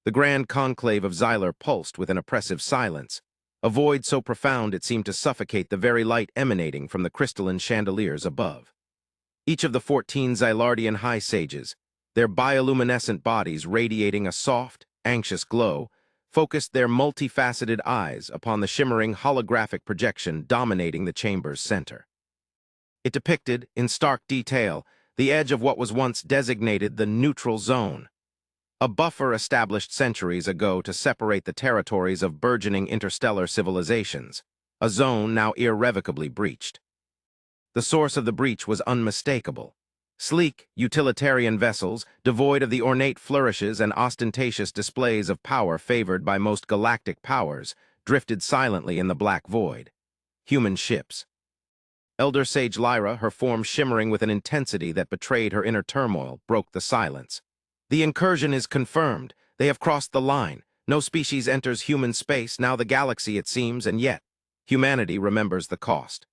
The grand conclave of Xylar pulsed with an oppressive silence, a void so profound it seemed to suffocate the very light emanating from the crystalline chandeliers above. Each of the 14 Xylardian high sages, their bioluminescent bodies radiating a soft, anxious glow, focused their multifaceted eyes upon the shimmering holographic projection dominating the chamber's center. It depicted, in stark detail, the edge of what was once designated the neutral zone, a buffer established centuries ago to separate the territories of burgeoning interstellar civilizations, a zone now irrevocably breached. The source of the breach was unmistakable. Sleek, utilitarian vessels, devoid of the ornate flourishes and ostentatious displays of power favored by most galactic powers, drifted silently in the black void. Human ships. Elder Sage Lyra, her form shimmering with an intensity that betrayed her inner turmoil, broke the silence. The incursion is confirmed. They have crossed the line. No species enters human space, now the galaxy it seems, and yet humanity remembers the cost.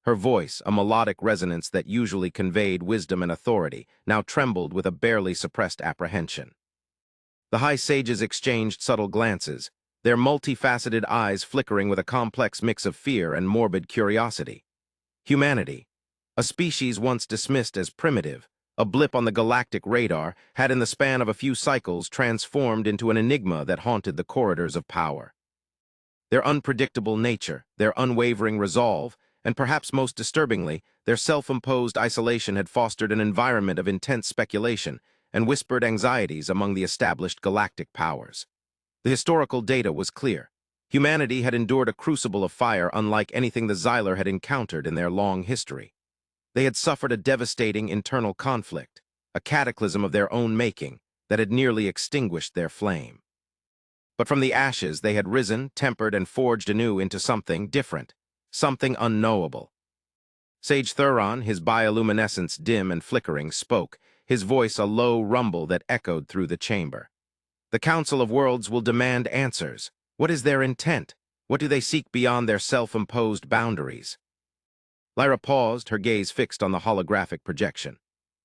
Her voice, a melodic resonance that usually conveyed wisdom and authority, now trembled with a barely suppressed apprehension. The high sages exchanged subtle glances, their multifaceted eyes flickering with a complex mix of fear and morbid curiosity. Humanity, a species once dismissed as primitive, a blip on the galactic radar, had in the span of a few cycles transformed into an enigma that haunted the corridors of power. Their unpredictable nature, their unwavering resolve, and perhaps most disturbingly, their self-imposed isolation had fostered an environment of intense speculation and whispered anxieties among the established galactic powers. The historical data was clear. Humanity had endured a crucible of fire unlike anything the Xylar had encountered in their long history. They had suffered a devastating internal conflict, a cataclysm of their own making that had nearly extinguished their flame. But from the ashes they had risen, tempered, and forged anew into something different, something unknowable. Sage Thuron, his bioluminescence dim and flickering, spoke, his voice a low rumble that echoed through the chamber. The Council of Worlds will demand answers. What is their intent? What do they seek beyond their self-imposed boundaries? Lyra paused, her gaze fixed on the holographic projection.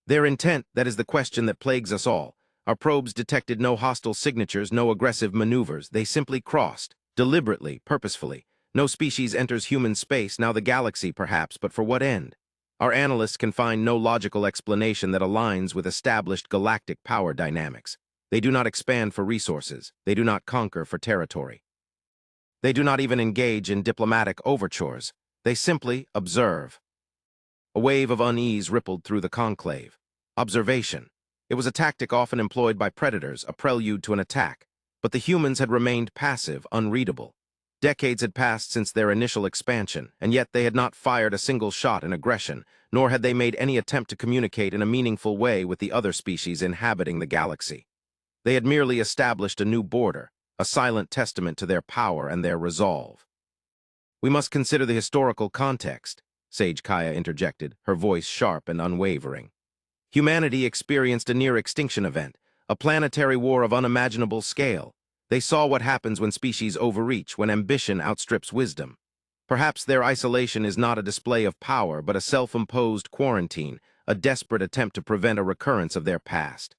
Their intent, that is the question that plagues us all. Our probes detected no hostile signatures, no aggressive maneuvers. They simply crossed, deliberately, purposefully. No species enters human space, now the galaxy perhaps, but for what end? Our analysts can find no logical explanation that aligns with established galactic power dynamics. They do not expand for resources. They do not conquer for territory. They do not even engage in diplomatic overtures. They simply observe. A wave of unease rippled through the conclave. Observation. It was a tactic often employed by predators, a prelude to an attack. But the humans had remained passive, unreadable. Decades had passed since their initial expansion, and yet they had not fired a single shot in aggression, nor had they made any attempt to communicate in a meaningful way with the other species inhabiting the galaxy. They had merely established a new border, a silent testament to their power and their resolve. We must consider the historical context, Sage Kaya interjected, her voice sharp and unwavering. Humanity experienced a near-extinction event, a planetary war of unimaginable scale. They saw what happens when species overreach, when ambition outstrips wisdom. Perhaps their isolation is not a display of power, but a self-imposed quarantine, a desperate attempt to prevent a recurrence of their past.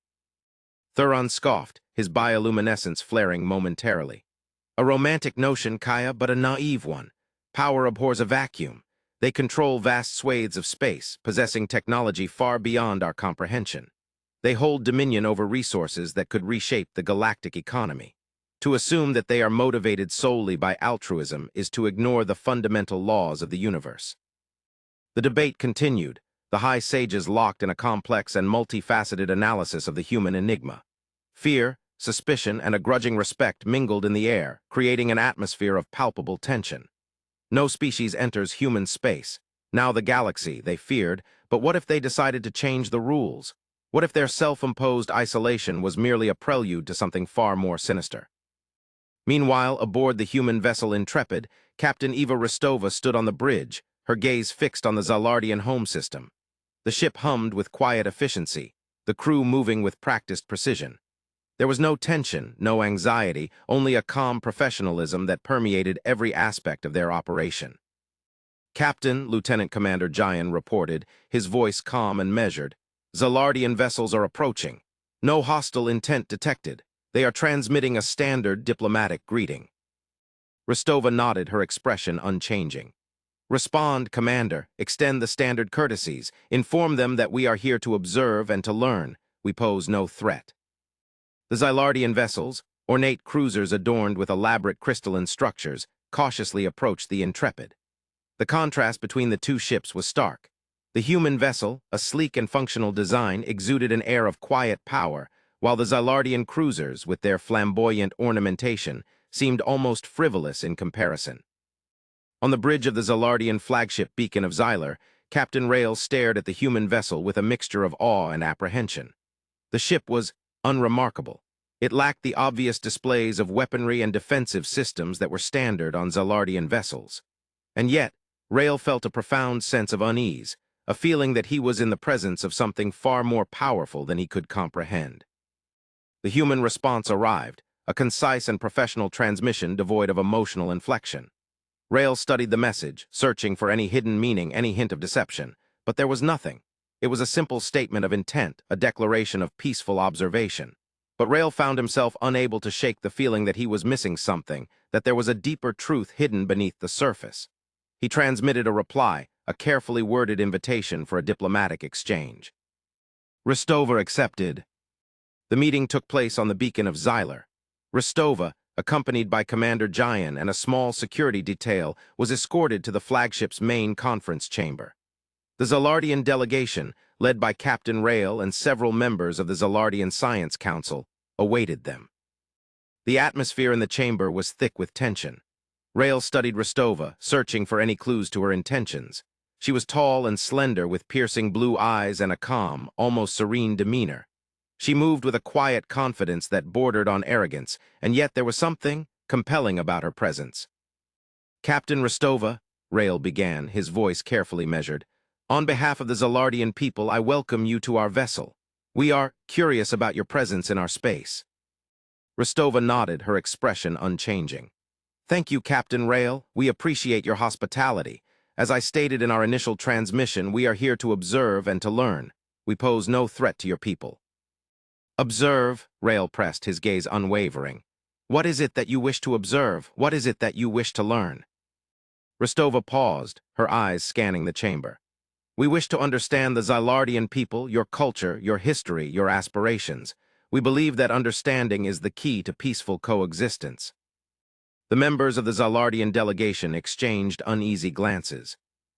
Thuron scoffed, his bioluminescence flaring momentarily. A romantic notion, Kaya, but a naive one. Power abhors a vacuum. They control vast swathes of space, possessing technology far beyond our comprehension. They hold dominion over resources that could reshape the galactic economy. To assume that they are motivated solely by altruism is to ignore the fundamental laws of the universe. The debate continued, the high sages locked in a complex and multifaceted analysis of the human enigma. Fear, suspicion, and a grudging respect mingled in the air, creating an atmosphere of palpable tension. No species enters human space. Now the galaxy, they feared, but what if they decided to change the rules? What if their self-imposed isolation was merely a prelude to something far more sinister? Meanwhile, aboard the human vessel Intrepid, Captain Eva Rostova stood on the bridge, her gaze fixed on the Xylardian home system. The ship hummed with quiet efficiency, the crew moving with practiced precision. There was no tension, no anxiety, only a calm professionalism that permeated every aspect of their operation. Captain, Lieutenant Commander Jayan reported, his voice calm and measured. Xylardian vessels are approaching. No hostile intent detected. They are transmitting a standard diplomatic greeting. Rostova nodded, her expression unchanging. Respond, Commander. Extend the standard courtesies. Inform them that we are here to observe and to learn. We pose no threat. The Zylardian vessels, ornate cruisers adorned with elaborate crystalline structures, cautiously approached the Intrepid. The contrast between the two ships was stark. The human vessel, a sleek and functional design, exuded an air of quiet power, while the Zylardian cruisers, with their flamboyant ornamentation, seemed almost frivolous in comparison. On the bridge of the Zylardian flagship beacon of Xylar, Captain Rail stared at the human vessel with a mixture of awe and apprehension. The ship was unremarkable. It lacked the obvious displays of weaponry and defensive systems that were standard on Zylardian vessels. And yet, Rail felt a profound sense of unease, a feeling that he was in the presence of something far more powerful than he could comprehend. The human response arrived, a concise and professional transmission devoid of emotional inflection. Rail studied the message, searching for any hidden meaning, any hint of deception, but there was nothing. It was a simple statement of intent, a declaration of peaceful observation. But Rail found himself unable to shake the feeling that he was missing something, that there was a deeper truth hidden beneath the surface. He transmitted a reply, a carefully worded invitation for a diplomatic exchange. Rostova accepted. The meeting took place on the beacon of Xylar. Rostova, accompanied by Commander Jayan and a small security detail, was escorted to the flagship's main conference chamber. The Zylardian delegation, led by Captain Rail and several members of the Zylardian Science Council, awaited them. The atmosphere in the chamber was thick with tension. Rail studied Rostova, searching for any clues to her intentions. She was tall and slender, with piercing blue eyes and a calm, almost serene demeanor. She moved with a quiet confidence that bordered on arrogance, and yet there was something compelling about her presence. Captain Rostova, Rail began, his voice carefully measured, on behalf of the Zylardian people, I welcome you to our vessel. We are curious about your presence in our space. Rostova nodded, her expression unchanging. Thank you, Captain Rail. We appreciate your hospitality. As I stated in our initial transmission, we are here to observe and to learn. We pose no threat to your people. Observe, Rail pressed, his gaze unwavering. What is it that you wish to observe? What is it that you wish to learn? Rostova paused, her eyes scanning the chamber. We wish to understand the Zylardian people, your culture, your history, your aspirations. We believe that understanding is the key to peaceful coexistence. The members of the Zylardian delegation exchanged uneasy glances.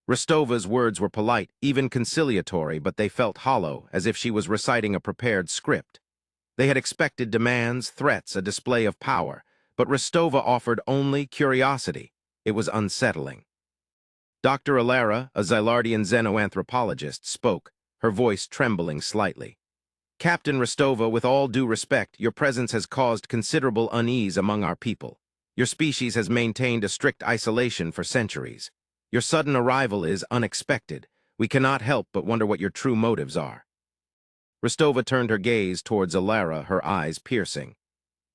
Rostova's words were polite, even conciliatory, but they felt hollow, as if she was reciting a prepared script. They had expected demands, threats, a display of power, but Rostova offered only curiosity. It was unsettling. Dr. Alara, a Zylardian xenoanthropologist, spoke, her voice trembling slightly. Captain Rostova, with all due respect, your presence has caused considerable unease among our people. Your species has maintained a strict isolation for centuries. Your sudden arrival is unexpected. We cannot help but wonder what your true motives are. Rostova turned her gaze towards Alara, her eyes piercing.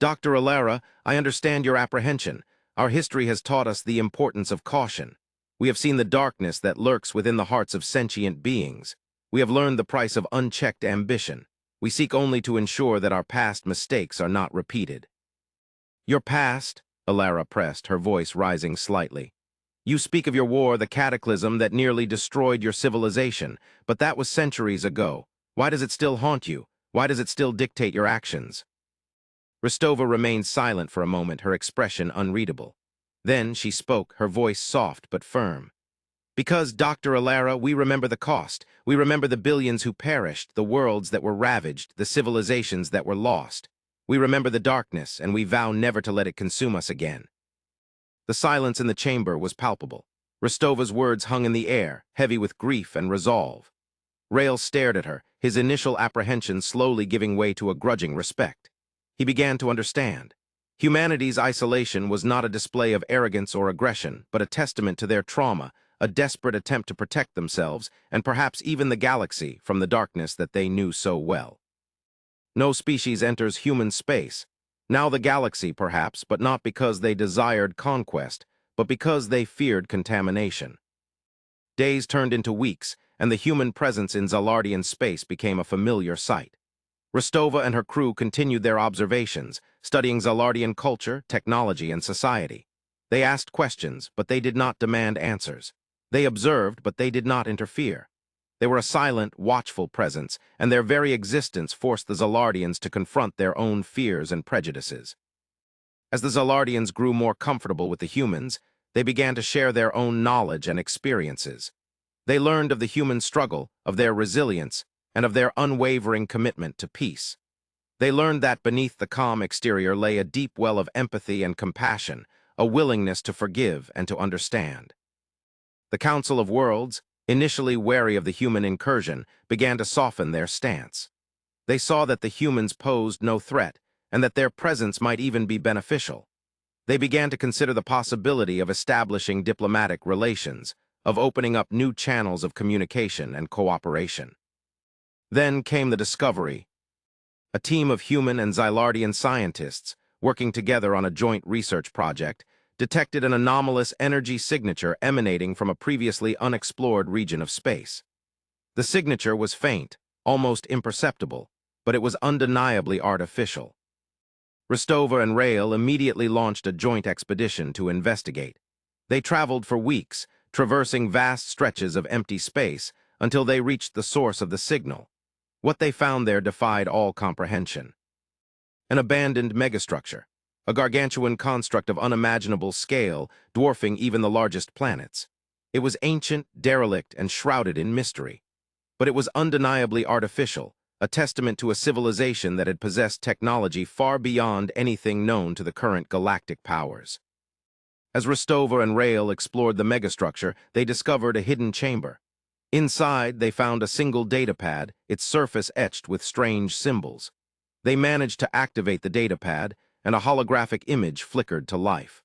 Dr. Alara, I understand your apprehension. Our history has taught us the importance of caution. We have seen the darkness that lurks within the hearts of sentient beings. We have learned the price of unchecked ambition. We seek only to ensure that our past mistakes are not repeated. Your past? Alara pressed, her voice rising slightly. You speak of your war, the cataclysm that nearly destroyed your civilization, but that was centuries ago. Why does it still haunt you? Why does it still dictate your actions? Rostova remained silent for a moment, her expression unreadable. Then she spoke, her voice soft but firm. Because, Dr. Alara, we remember the cost. We remember the billions who perished, the worlds that were ravaged, the civilizations that were lost. We remember the darkness, and we vow never to let it consume us again. The silence in the chamber was palpable. Rostova's words hung in the air, heavy with grief and resolve. Rail stared at her, his initial apprehension slowly giving way to a grudging respect. He began to understand. Humanity's isolation was not a display of arrogance or aggression, but a testament to their trauma, a desperate attempt to protect themselves, and perhaps even the galaxy, from the darkness that they knew so well. No species enters human space. Now the galaxy, perhaps, but not because they desired conquest, but because they feared contamination. Days turned into weeks, and the human presence in Zylardian space became a familiar sight. Rostova and her crew continued their observations, studying Xylardian culture, technology, and society. They asked questions, but they did not demand answers. They observed, but they did not interfere. They were a silent, watchful presence, and their very existence forced the Xylardians to confront their own fears and prejudices. As the Xylardians grew more comfortable with the humans, they began to share their own knowledge and experiences. They learned of the human struggle, of their resilience, and of their unwavering commitment to peace. They learned that beneath the calm exterior lay a deep well of empathy and compassion, a willingness to forgive and to understand. The Council of Worlds, initially wary of the human incursion, began to soften their stance. They saw that the humans posed no threat, and that their presence might even be beneficial. They began to consider the possibility of establishing diplomatic relations, of opening up new channels of communication and cooperation. Then came the discovery. A team of human and Xylardian scientists, working together on a joint research project, detected an anomalous energy signature emanating from a previously unexplored region of space. The signature was faint, almost imperceptible, but it was undeniably artificial. Rostova and Rael immediately launched a joint expedition to investigate. They traveled for weeks, traversing vast stretches of empty space until they reached the source of the signal. What they found there defied all comprehension. An abandoned megastructure, a gargantuan construct of unimaginable scale, dwarfing even the largest planets. It was ancient, derelict, and shrouded in mystery. But it was undeniably artificial, a testament to a civilization that had possessed technology far beyond anything known to the current galactic powers. As Rostova and Rael explored the megastructure, they discovered a hidden chamber. Inside, they found a single datapad, its surface etched with strange symbols. They managed to activate the datapad, and a holographic image flickered to life.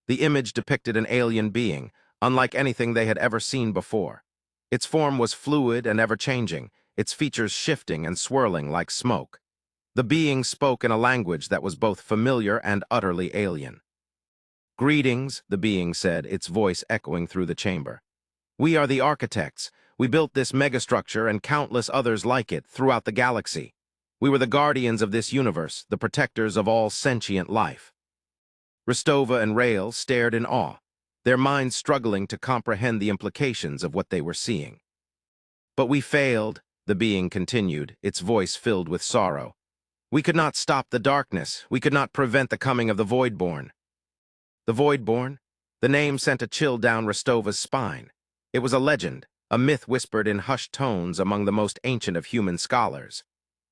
The image depicted an alien being, unlike anything they had ever seen before. Its form was fluid and ever-changing, its features shifting and swirling like smoke. The being spoke in a language that was both familiar and utterly alien. "Greetings," the being said, its voice echoing through the chamber. "We are the architects. We built this megastructure and countless others like it throughout the galaxy. We were the guardians of this universe, the protectors of all sentient life." Rostova and Rael stared in awe, their minds struggling to comprehend the implications of what they were seeing. "But we failed," the being continued, its voice filled with sorrow. "We could not stop the darkness. We could not prevent the coming of the Voidborn." The Voidborn? The name sent a chill down Rostova's spine. It was a legend, a myth whispered in hushed tones among the most ancient of human scholars.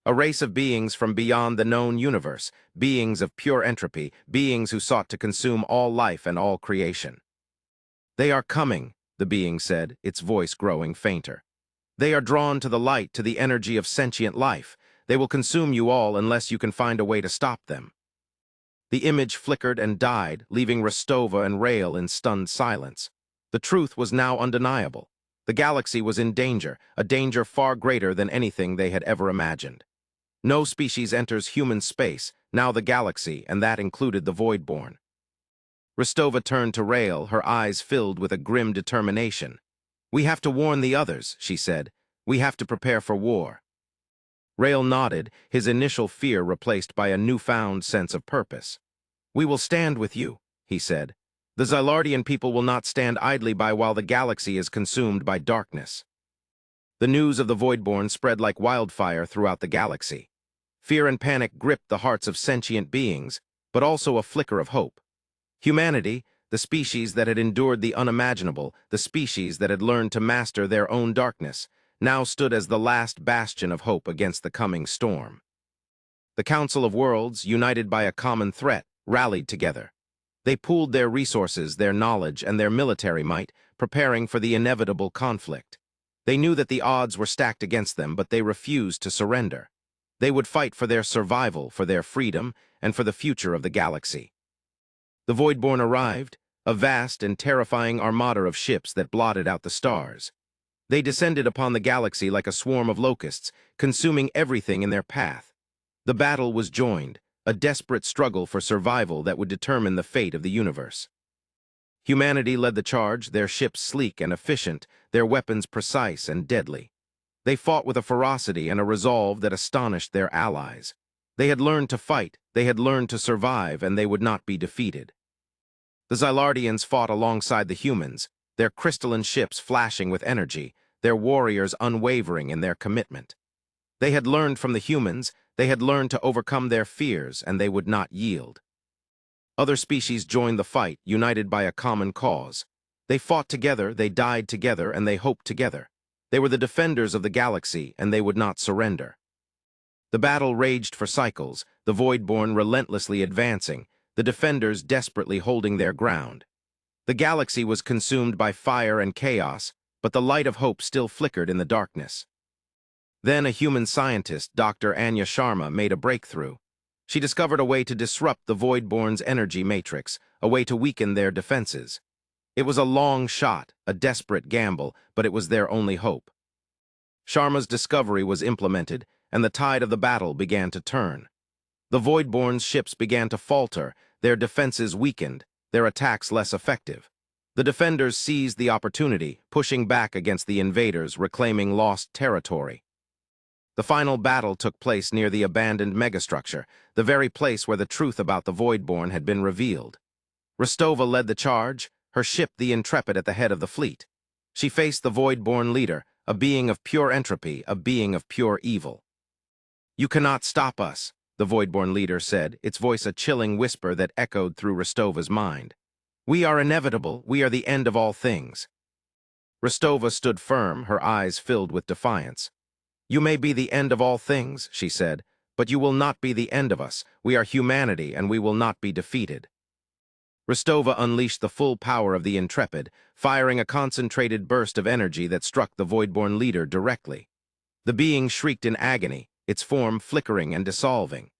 A race of beings from beyond the known universe, beings of pure entropy, beings who sought to consume all life and all creation. "They are coming," the being said, its voice growing fainter. "They are drawn to the light, to the energy of sentient life. They will consume you all unless you can find a way to stop them." The image flickered and died, leaving Rostova and Rael in stunned silence. The truth was now undeniable. The galaxy was in danger, a danger far greater than anything they had ever imagined. No species enters human space, now the galaxy, and that included the Voidborn. Rostova turned to Rael, her eyes filled with a grim determination. "We have to warn the others," she said. "We have to prepare for war." Rael nodded, his initial fear replaced by a newfound sense of purpose. "We will stand with you," he said. "The Xylardian people will not stand idly by while the galaxy is consumed by darkness." The news of the Voidborn spread like wildfire throughout the galaxy. Fear and panic gripped the hearts of sentient beings, but also a flicker of hope. Humanity, the species that had endured the unimaginable, the species that had learned to master their own darkness, now stood as the last bastion of hope against the coming storm. The Council of Worlds, united by a common threat, rallied together. They pooled their resources, their knowledge, and their military might, preparing for the inevitable conflict. They knew that the odds were stacked against them, but they refused to surrender. They would fight for their survival, for their freedom, and for the future of the galaxy. The Voidborn arrived, a vast and terrifying armada of ships that blotted out the stars. They descended upon the galaxy like a swarm of locusts, consuming everything in their path. The battle was joined, a desperate struggle for survival that would determine the fate of the universe. Humanity led the charge, their ships sleek and efficient, their weapons precise and deadly. They fought with a ferocity and a resolve that astonished their allies. They had learned to fight, they had learned to survive, and they would not be defeated. The Zylardians fought alongside the humans, their crystalline ships flashing with energy, their warriors unwavering in their commitment. They had learned from the humans, they had learned to overcome their fears, and they would not yield. Other species joined the fight, united by a common cause. They fought together, they died together, and they hoped together. They were the defenders of the galaxy, and they would not surrender. The battle raged for cycles, the Voidborn relentlessly advancing, the defenders desperately holding their ground. The galaxy was consumed by fire and chaos, but the light of hope still flickered in the darkness. Then a human scientist, Dr. Anya Sharma, made a breakthrough. She discovered a way to disrupt the Voidborn's energy matrix, a way to weaken their defenses. It was a long shot, a desperate gamble, but it was their only hope. Sharma's discovery was implemented, and the tide of the battle began to turn. The Voidborn's ships began to falter, their defenses weakened, their attacks less effective. The defenders seized the opportunity, pushing back against the invaders, reclaiming lost territory. The final battle took place near the abandoned megastructure, the very place where the truth about the Voidborn had been revealed. Rostova led the charge, her ship the Intrepid at the head of the fleet. She faced the Voidborn leader, a being of pure entropy, a being of pure evil. "You cannot stop us," the Voidborn leader said, its voice a chilling whisper that echoed through Rostova's mind. "We are inevitable, we are the end of all things." Rostova stood firm, her eyes filled with defiance. "You may be the end of all things," she said, "but you will not be the end of us. We are humanity, and we will not be defeated." Rostova unleashed the full power of the Intrepid, firing a concentrated burst of energy that struck the Voidborn leader directly. The being shrieked in agony, its form flickering and dissolving.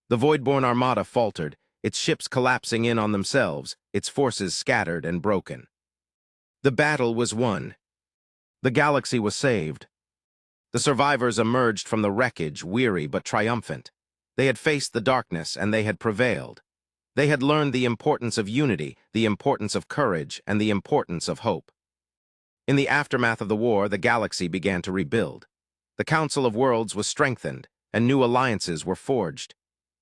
The Voidborn armada faltered, its ships collapsing in on themselves, its forces scattered and broken. The battle was won. The galaxy was saved. The survivors emerged from the wreckage, weary but triumphant. They had faced the darkness, and they had prevailed. They had learned the importance of unity, the importance of courage, and the importance of hope. In the aftermath of the war, the galaxy began to rebuild. The Council of Worlds was strengthened, and new alliances were forged.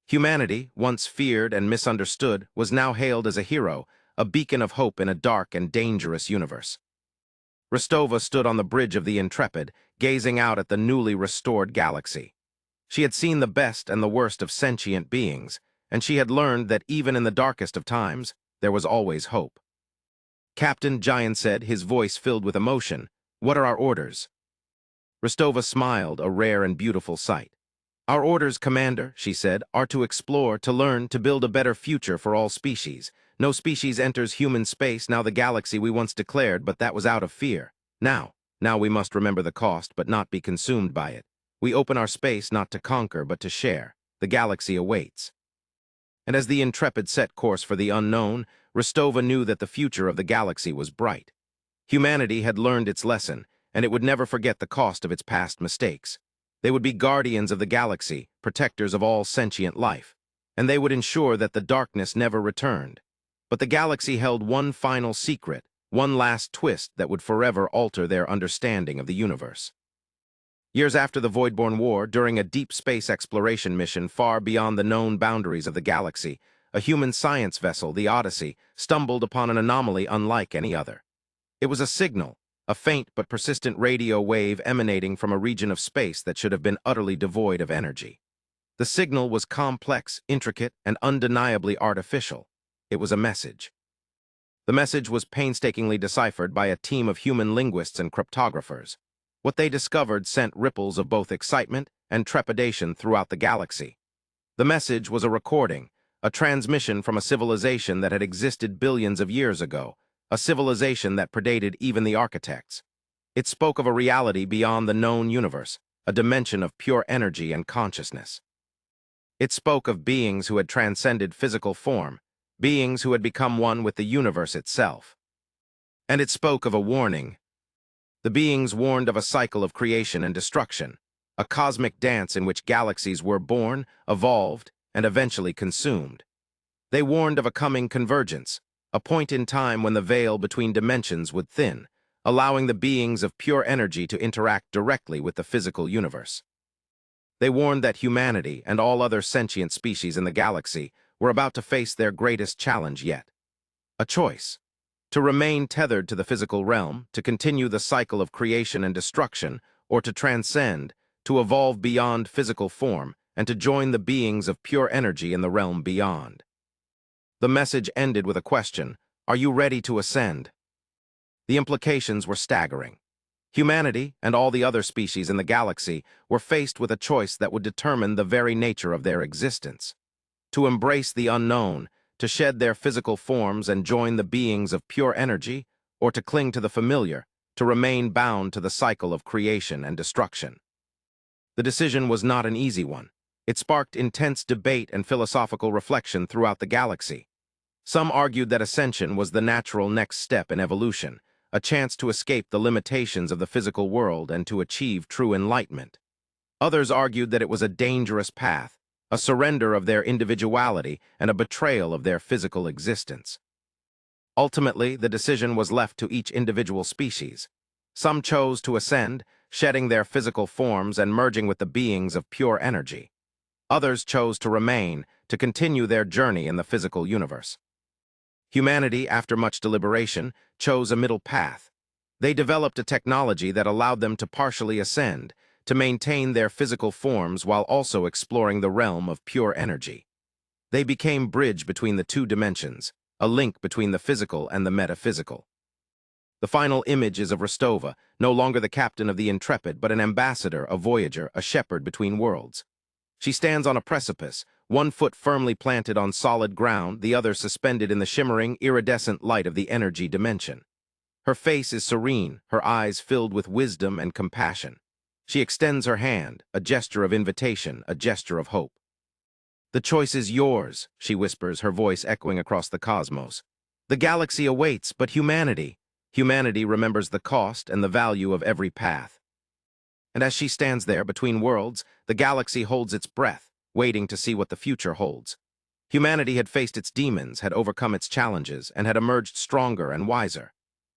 Humanity, once feared and misunderstood, was now hailed as a hero, a beacon of hope in a dark and dangerous universe. Rostova stood on the bridge of the Intrepid, gazing out at the newly restored galaxy. She had seen the best and the worst of sentient beings, and she had learned that even in the darkest of times, there was always hope. "Captain," Giant said, his voice filled with emotion, "what are our orders?" Rostova smiled, a rare and beautiful sight. "Our orders, Commander," she said, "are to explore, to learn, to build a better future for all species. No species enters human space, now the galaxy we once declared, but that was out of fear. Now we must remember the cost, but not be consumed by it. We open our space not to conquer, but to share. The galaxy awaits." And as the Intrepid set course for the unknown, Rostova knew that the future of the galaxy was bright. Humanity had learned its lesson, and it would never forget the cost of its past mistakes. They would be guardians of the galaxy, protectors of all sentient life, and they would ensure that the darkness never returned. But the galaxy held one final secret, one last twist that would forever alter their understanding of the universe. Years after the Voidborn War, during a deep space exploration mission far beyond the known boundaries of the galaxy, a human science vessel, the Odyssey, stumbled upon an anomaly unlike any other. It was a signal, a faint but persistent radio wave emanating from a region of space that should have been utterly devoid of energy. The signal was complex, intricate, and undeniably artificial. It was a message. The message was painstakingly deciphered by a team of human linguists and cryptographers. What they discovered sent ripples of both excitement and trepidation throughout the galaxy. The message was a recording, a transmission from a civilization that had existed billions of years ago, a civilization that predated even the architects. It spoke of a reality beyond the known universe, a dimension of pure energy and consciousness. It spoke of beings who had transcended physical form, beings who had become one with the universe itself. And it spoke of a warning. The beings warned of a cycle of creation and destruction, a cosmic dance in which galaxies were born, evolved, and eventually consumed. They warned of a coming convergence, a point in time when the veil between dimensions would thin, allowing the beings of pure energy to interact directly with the physical universe. They warned that humanity and all other sentient species in the galaxy were about to face their greatest challenge yet. A choice: to remain tethered to the physical realm, to continue the cycle of creation and destruction, or to transcend, to evolve beyond physical form, and to join the beings of pure energy in the realm beyond. The message ended with a question: are you ready to ascend? The implications were staggering. Humanity and all the other species in the galaxy were faced with a choice that would determine the very nature of their existence: to embrace the unknown, to shed their physical forms and join the beings of pure energy, or to cling to the familiar, to remain bound to the cycle of creation and destruction. The decision was not an easy one. It sparked intense debate and philosophical reflection throughout the galaxy. Some argued that ascension was the natural next step in evolution, a chance to escape the limitations of the physical world and to achieve true enlightenment. Others argued that it was a dangerous path, a surrender of their individuality and a betrayal of their physical existence. Ultimately, the decision was left to each individual species. Some chose to ascend, shedding their physical forms and merging with the beings of pure energy. Others chose to remain, to continue their journey in the physical universe. Humanity, after much deliberation, chose a middle path. They developed a technology that allowed them to partially ascend, to maintain their physical forms while also exploring the realm of pure energy. They became bridge between the two dimensions, a link between the physical and the metaphysical. The final image is of Rostova, no longer the captain of the Intrepid, but an ambassador, a voyager, a shepherd between worlds. She stands on a precipice, one foot firmly planted on solid ground, the other suspended in the shimmering, iridescent light of the energy dimension. Her face is serene, her eyes filled with wisdom and compassion. She extends her hand, a gesture of invitation, a gesture of hope. "The choice is yours," she whispers, her voice echoing across the cosmos. "The galaxy awaits, but humanity remembers the cost and the value of every path." And as she stands there between worlds, the galaxy holds its breath, waiting to see what the future holds. Humanity had faced its demons, had overcome its challenges, and had emerged stronger and wiser.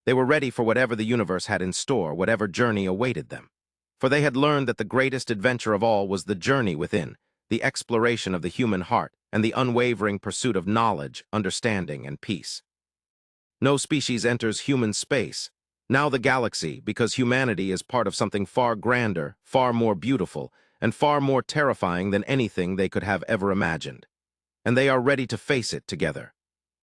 They were ready for whatever the universe had in store, whatever journey awaited them. For they had learned that the greatest adventure of all was the journey within, the exploration of the human heart, and the unwavering pursuit of knowledge, understanding, and peace. No species enters human space. Now the galaxy, because humanity is part of something far grander, far more beautiful, and far more terrifying than anything they could have ever imagined. And they are ready to face it together.